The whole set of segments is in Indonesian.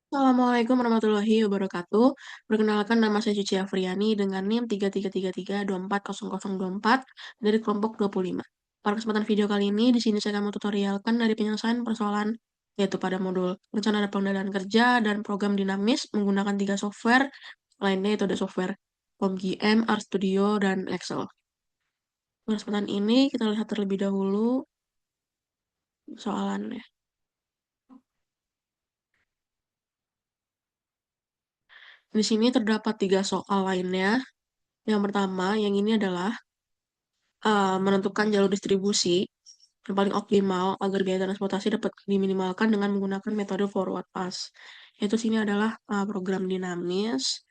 Assalamualaikum warahmatullahi wabarakatuh. Perkenalkan nama saya Cici Afriani dengan NIM 3333240024 dari kelompok 25. Pada kesempatan video kali ini, di sini saya akan tutorialkan dari penyelesaian persoalan yaitu pada modul rencana dan pengendalian kerja dan program dinamis menggunakan 3 software lainnya, yaitu ada software POMGM, RStudio, dan Excel. Pada kesempatan ini kita lihat terlebih dahulu soalannya. Di sini terdapat 3 soal lainnya. Yang pertama, yang ini adalah menentukan jalur distribusi yang paling optimal agar biaya transportasi dapat diminimalkan dengan menggunakan metode forward pass. Yaitu sini adalah program dinamis.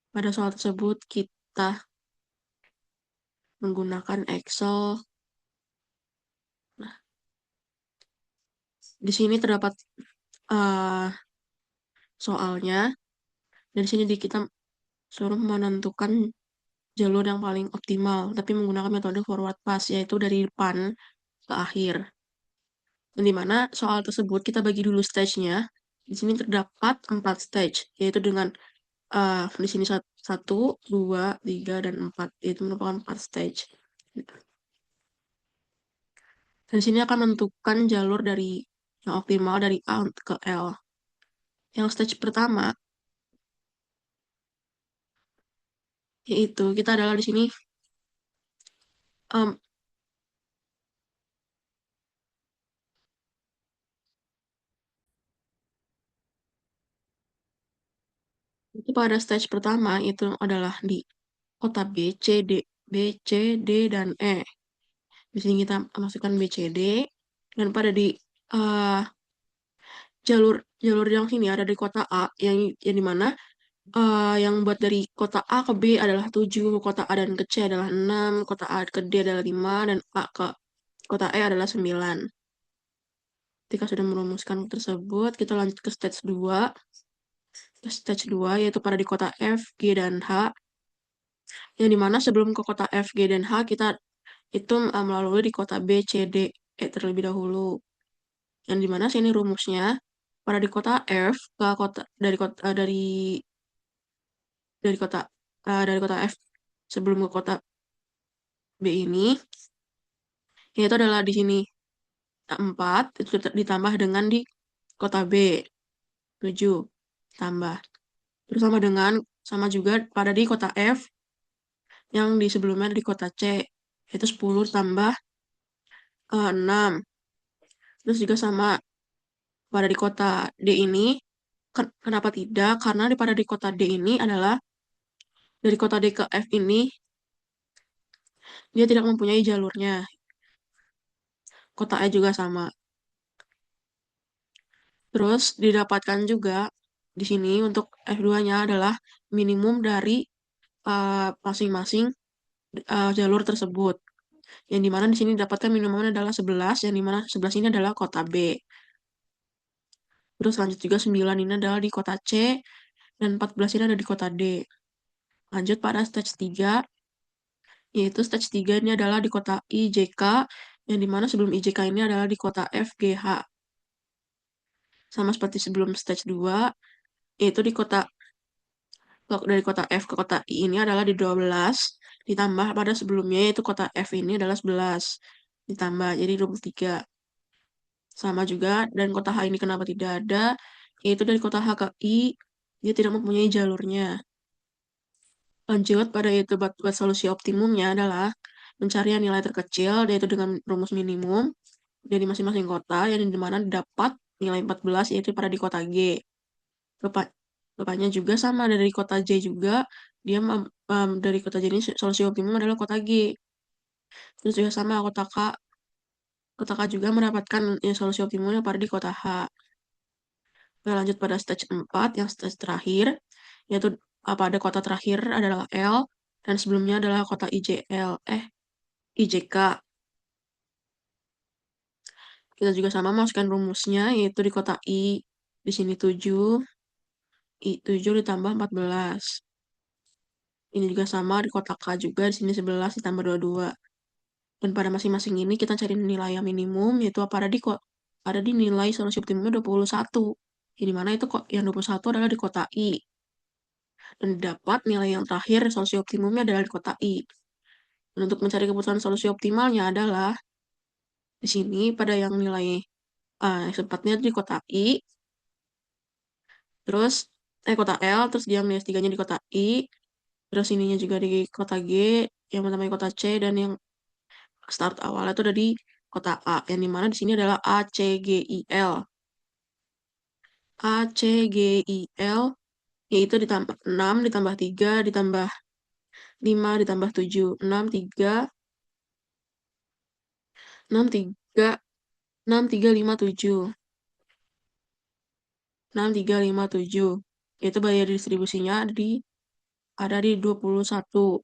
Pada soal tersebut kita menggunakan Excel. Nah, di sini terdapat uh, soalnya, dan di sini kita suruh menentukan jalur yang paling optimal, tapi menggunakan metode forward pass, yaitu dari depan ke akhir. Di mana soal tersebut kita bagi dulu stage-nya. Di sini terdapat 4 stage, yaitu dengan di sini 1, 2, 3, dan 4, yaitu merupakan 4 stage. Dan di sini akan menentukan jalur dari yang optimal dari A ke L. Yang stage pertama, yaitu kita adalah di sini um, itu pada stage pertama itu adalah di kota B, C, D, B, C, D, dan E. Di sini kita masukkan B, C, D, dan pada di uh, jalur jalur yang sini ada di kota A, yang dimana yang buat dari kota A ke B adalah 7, kota A dan ke C adalah 6, kota A ke D adalah 5, dan A ke kota E adalah 9. Ketika sudah merumuskan tersebut, kita lanjut ke stage 2. Stage 2 yaitu pada di kota F, G, dan H, yang dimana sebelum ke kota F, G, dan H, kita itu melalui di kota B, C, D, E terlebih dahulu. Yang dimana sini rumusnya, pada di kota F, ke kota dari kota dari kota F sebelum ke kota B ini, yaitu adalah di sini 4, itu ditambah dengan di kota B 7 tambah. Terus sama juga pada di kota F yang di sebelumnya di kota C, yaitu 10 tambah 6. Terus juga sama pada di kota D ini, kenapa tidak? Karena pada di kota D ini adalah dari kota D ke F ini dia tidak mempunyai jalurnya. Kota E juga sama. Terus didapatkan juga di sini untuk F2-nya adalah minimum dari masing-masing jalur tersebut. Yang dimana di sini didapatkan minimumnya adalah 11, yang dimana 11 ini adalah kota B. Terus lanjut juga 9 ini adalah di kota C, dan 14 ini ada di kota D. Lanjut pada stage 3, yaitu stage 3 ini adalah di kota IJK, yang dimana sebelum IJK ini adalah di kota FGH. Sama seperti sebelum stage 2, yaitu dari kota F ke kota I ini adalah di 12, ditambah pada sebelumnya yaitu kota F ini adalah 11, ditambah jadi 23. Sama juga, dan kota H ini kenapa tidak ada, yaitu dari kota H ke I, dia tidak mempunyai jalurnya. Lanjut, pada itu buat solusi optimumnya adalah pencarian nilai terkecil, yaitu dengan rumus minimum dari masing-masing kota, yang dimana dapat nilai 14, yaitu pada di kota G. Rupanya juga sama dari kota J juga, dia dari kota J ini solusi optimum adalah kota G. Terus juga sama kota K juga mendapatkan solusi optimumnya pada di kota H. Kita lanjut pada stage 4, yang stage terakhir, yaitu pada kota terakhir adalah L, dan sebelumnya adalah kota IJK. Kita juga sama masukkan rumusnya, yaitu di kota I, di sini 7, I7 ditambah 14. Ini juga sama di kota K juga, di sini 11 ditambah 22. Dan pada masing-masing ini kita cari nilai yang minimum, yaitu pada di ada di nilai solusi optimumnya 21. Di mana itu kok yang 21 adalah di kota I. Dan dapat nilai yang terakhir solusi optimumnya adalah di kota I. Dan untuk mencari keputusan solusi optimalnya adalah di sini pada yang nilai sempatnya di kota I, terus kota L, terus dia nilai S3-nya di kota I, terus ininya juga di kota G, yang pertama di kota C, dan yang start awalnya itu ada di kota A, yang dimana di sini adalah A, C, G, I, L. A, C, G, I, L, yaitu ditambah 6, ditambah 3, ditambah 5, ditambah 7, 6, 3, 6, 3, 6, 3, 5, 7. 6, 3, 5, 7. Itu biaya distribusinya ada di 21.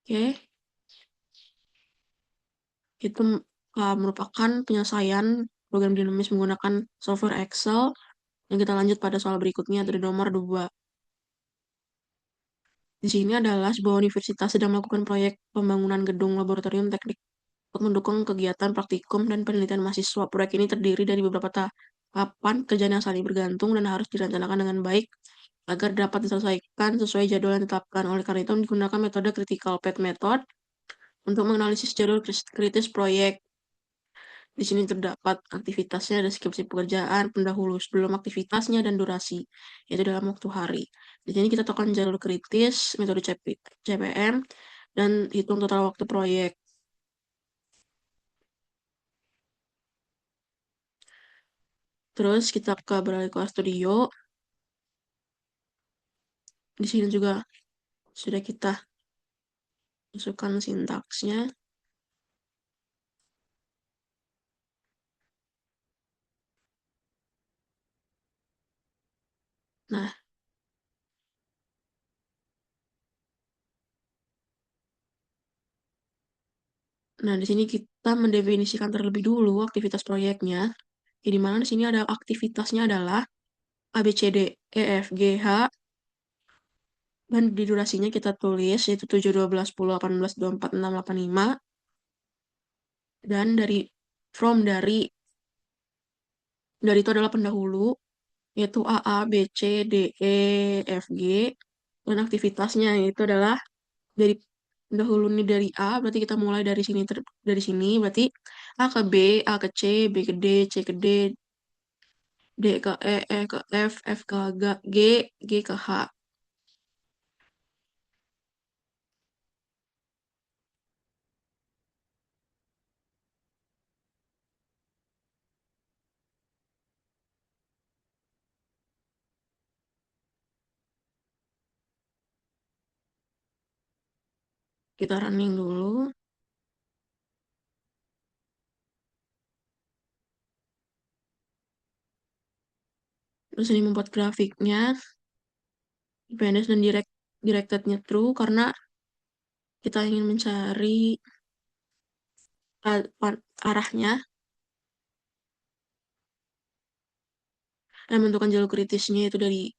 Oke, itu merupakan penyelesaian program dinamis menggunakan software Excel. Yang kita lanjut pada soal berikutnya dari nomor 2. Di sini adalah sebuah universitas sedang melakukan proyek pembangunan gedung laboratorium teknik untuk mendukung kegiatan praktikum dan penelitian mahasiswa. Proyek ini terdiri dari beberapa tahapan kerjaan yang saling bergantung dan harus direncanakan dengan baik agar dapat diselesaikan sesuai jadwal yang ditetapkan. Oleh karena itu, digunakan metode critical path method untuk menganalisis jadwal kritis proyek. Di sini terdapat aktivitasnya, deskripsi pekerjaan, pendahulu sebelum aktivitasnya, dan durasi, yaitu dalam waktu hari. Di sini kita tekan jalur kritis, metode CPM, dan hitung total waktu proyek. Terus kita beralih ke studio. Di sini juga sudah kita masukkan sintaksnya. Nah, di sini kita mendefinisikan terlebih dulu aktivitas proyeknya. Di mana di sini ada aktivitasnya adalah A, B, C, D, E, F, G, H, dan di durasinya kita tulis yaitu 7, 12, 10, 18, 24, 6, 8, 5. Dan dari itu adalah pendahulu, yaitu A, A, B, C, D, E, F, G. Dan aktivitasnya itu adalah dari pendahulu ini dari A, berarti kita mulai dari sini berarti A ke B, A ke C, B ke D, C ke D, D ke E, E ke F, F ke G, G ke H. Kita running dulu. Terus ini membuat grafiknya, dependence dan directednya true, karena kita ingin mencari arahnya dan menentukan jalur kritisnya itu dari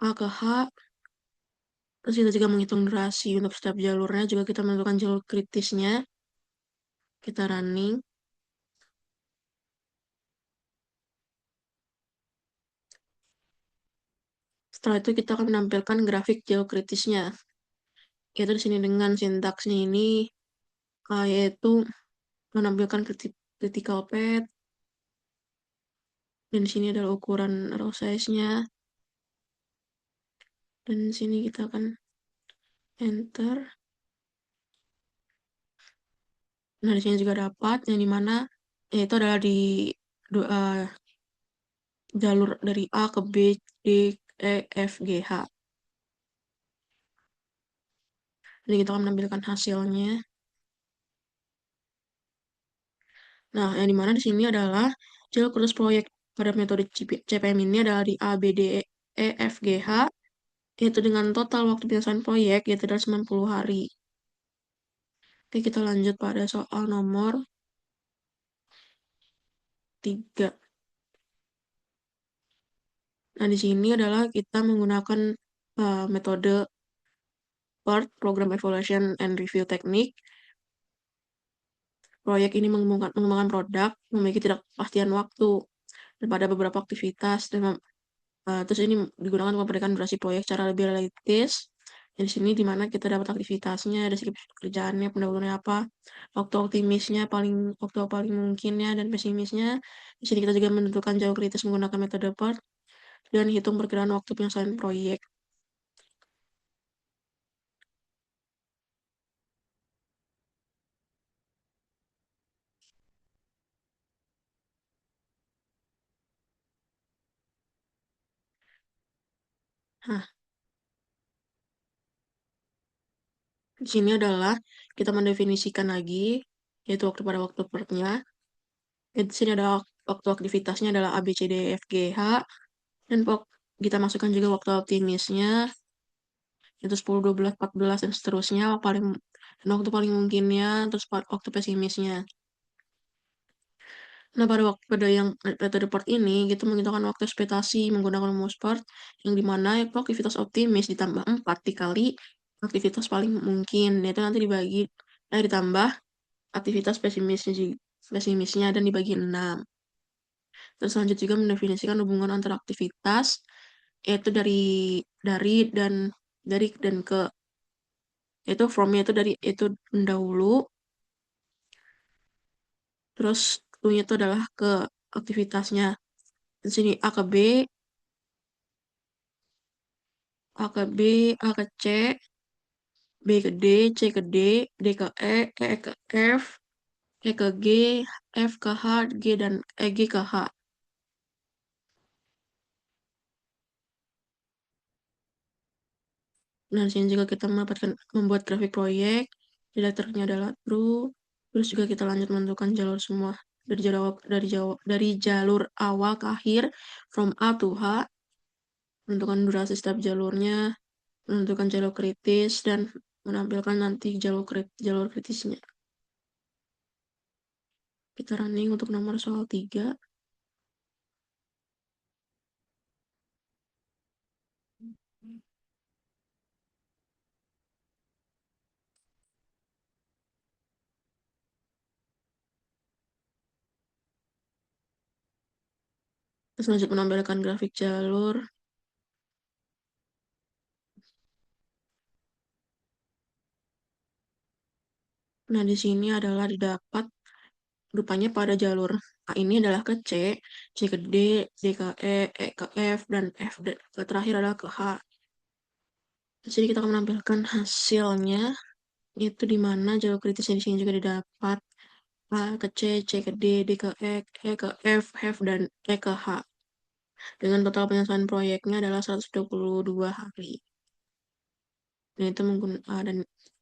A ke H. Terus kita juga menghitung durasi untuk setiap jalurnya, juga kita menentukan jalur kritisnya. Kita running. Setelah itu kita akan menampilkan grafik jalur kritisnya. Yaitu di sini dengan sintaksnya ini, yaitu menampilkan critical path. Dan di sini adalah ukuran row size-nya. Dan di sini kita akan enter. Nah, di sini juga dapat yang dimana yaitu adalah di jalur dari A ke B, D, E, F, G, H. Jadi kita akan menampilkan hasilnya. Nah, yang dimana di sini adalah jalur kursus proyek pada metode CPM ini adalah di A, B, D, E, F, G, H, yaitu dengan total waktu penyelesaian proyek yaitu adalah 90 hari. Oke, kita lanjut pada soal nomor 3. Nah, di sini adalah kita menggunakan metode PERT, Program Evaluation and Review Technique. proyek ini mengembangkan produk, memiliki tidak kepastian waktu, dan pada beberapa aktivitas, terus ini digunakan untuk memberikan durasi proyek secara lebih realistis. Di sini di mana kita dapat aktivitasnya, deskripsi kerjaannya, pendahulunya apa, waktu paling mungkinnya, dan pesimisnya. Di sini kita juga menentukan jalur kritis menggunakan metode PERT, dan hitung perkiraan waktu penyelesaian proyek. Nah, di sini adalah kita mendefinisikan lagi, yaitu waktu pada waktu PERT-nya. Di sini ada waktu aktivitasnya adalah A, B, C, D, E, F, G, H. Dan kita masukkan juga waktu optimisnya, itu 10, 12, 14, dan seterusnya. Dan waktu paling mungkinnya, terus waktu pesimisnya. Nah, pada yang metode PERT ini, kita menghitungkan waktu ekspektasi menggunakan rumus PERT, yang dimana itu aktivitas optimis ditambah 4 dikali aktivitas paling mungkin. Yaitu nanti ditambah aktivitas pesimisnya dan dibagi 6. Terus lanjut juga mendefinisikan hubungan antara aktivitas, yaitu dari dan dari dan ke, yaitu from-nya itu dari itu mendahulu, terus to-nya itu adalah ke aktivitasnya. Di sini A ke B, A ke C, B ke D, C ke D, D ke E ke F, E ke G, F ke H, G ke H. Nah, di sini juga kita membuat grafik proyek, letter-nya adalah true, terus juga kita lanjut menentukan jalur semua dari jalur awal ke akhir, from A to H, menentukan durasi setiap jalurnya, menentukan jalur kritis, dan menampilkan nanti jalur kritisnya. Kita running untuk nomor soal 3. Terus lanjut menampilkan grafik jalur. Nah, di sini adalah didapat rupanya pada jalur A ini adalah ke C, C ke D, D ke E ke F, dan ke terakhir adalah ke H. Jadi kita akan menampilkan hasilnya, itu di mana jalur kritisnya di sini juga didapat A ke C ke D, D ke E ke F, dan E ke H. Dengan total penyelesaian proyeknya adalah 122 hari. Dan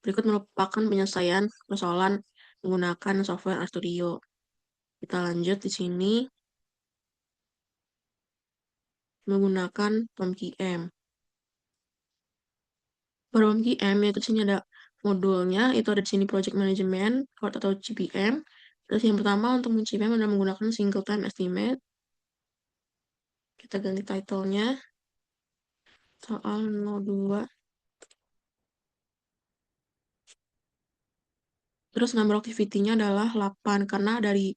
berikut merupakan penyelesaian persoalan menggunakan software RStudio. Kita lanjut di sini menggunakan POM-QM. Pada POM-QM yaitu di sini ada modulnya, itu ada di sini Project Management atau CPM. Terus yang pertama untuk CPM adalah menggunakan Single Time Estimate. Kita ganti title-nya soal 02. Terus number activity-nya adalah 8 karena dari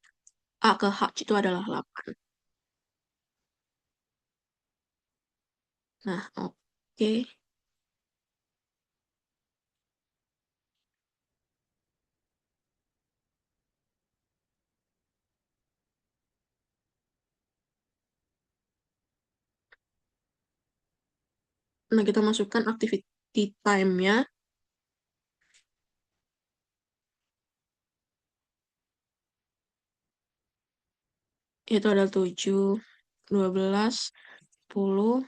A ke H itu adalah 8. Nah, oke. Nah, kita masukkan activity time-nya. Itu ada 7, 12, 10,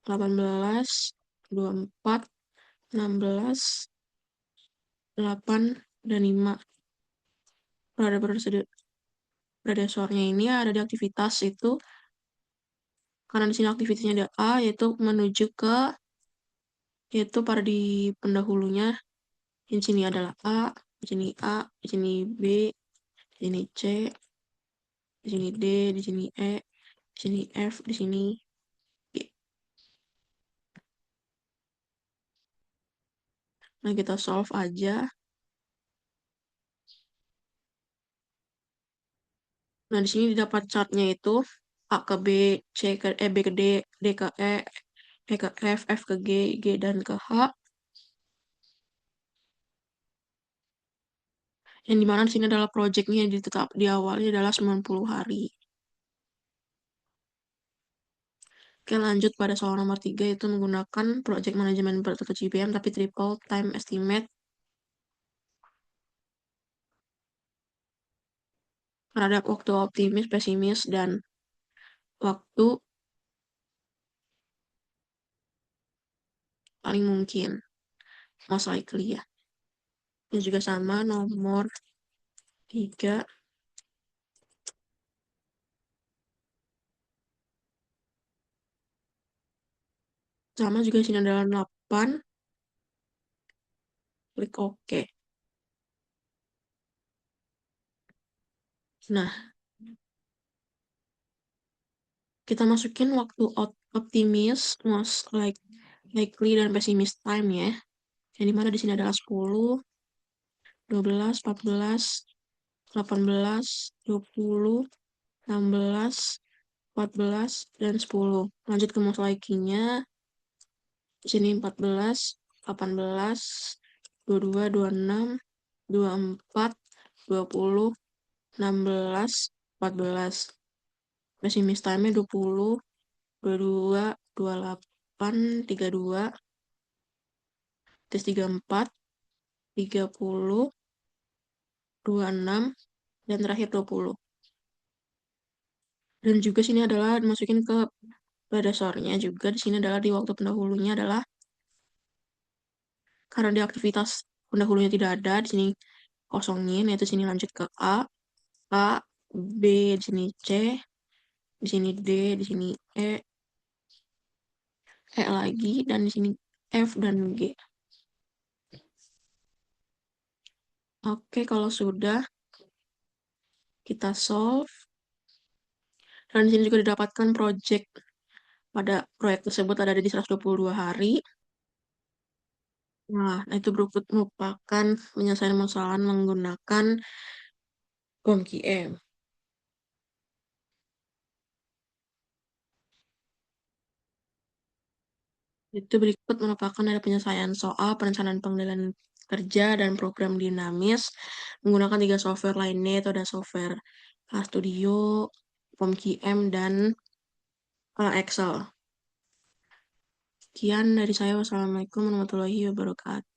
18, 24, 16, 8, dan 5. Pada predecessor-nya ini ada di aktivitas itu, karena di sini aktivitasnya ada A, yaitu pada di pendahulunya, di sini adalah A, di sini B, di sini C, di sini D, di sini E, di sini F, di sini G. Nah, kita solve aja. Nah, di sini didapat chartnya itu A ke B, C ke B ke D ke E ke F ke G dan ke H. Yang dimana di sini adalah projectnya yang ditetap di awalnya adalah 90 hari. Oke, lanjut pada soal nomor 3 itu menggunakan project management bertemu GPM tapi triple time estimate terhadap waktu optimis, pesimis, dan waktu paling mungkin, most likely ya. Ini juga sama nomor 3, sama juga di sini adalah 8, klik OK. Nah, kita masukin waktu optimis, most likely, dan pesimis time ya. Yang dimana di sini adalah 10, 12, 14, 18, 20, 16, 14, dan 10. Lanjut ke most likely-nya. Di sini 14, 18, 22, 26, 24, 20, 16, 14. Pesimis time-nya 20, 22, 28, 32, tes 34, 30, 26, dan terakhir 20. Dan juga sini adalah dimasukin ke pada sorenya juga. Di sini adalah di waktu pendahulunya adalah karena di aktivitas pendahulunya tidak ada, di sini kosongin, yaitu sini lanjut ke A, B, di sini C, di sini D, di sini E lagi, dan di sini F dan G. Oke, kalau sudah kita solve. Dan di sini juga didapatkan project pada proyek tersebut ada di 122 hari. Nah, itu merupakan penyelesaian masalah menggunakan POMQM. Itu berikut merupakan ada penyelesaian soal perencanaan pengendalian kerja dan program dinamis menggunakan 3 software lainnya, itu ada software Studio, POMQM, dan Excel. Sekian dari saya. Wassalamualaikum warahmatullahi wabarakatuh.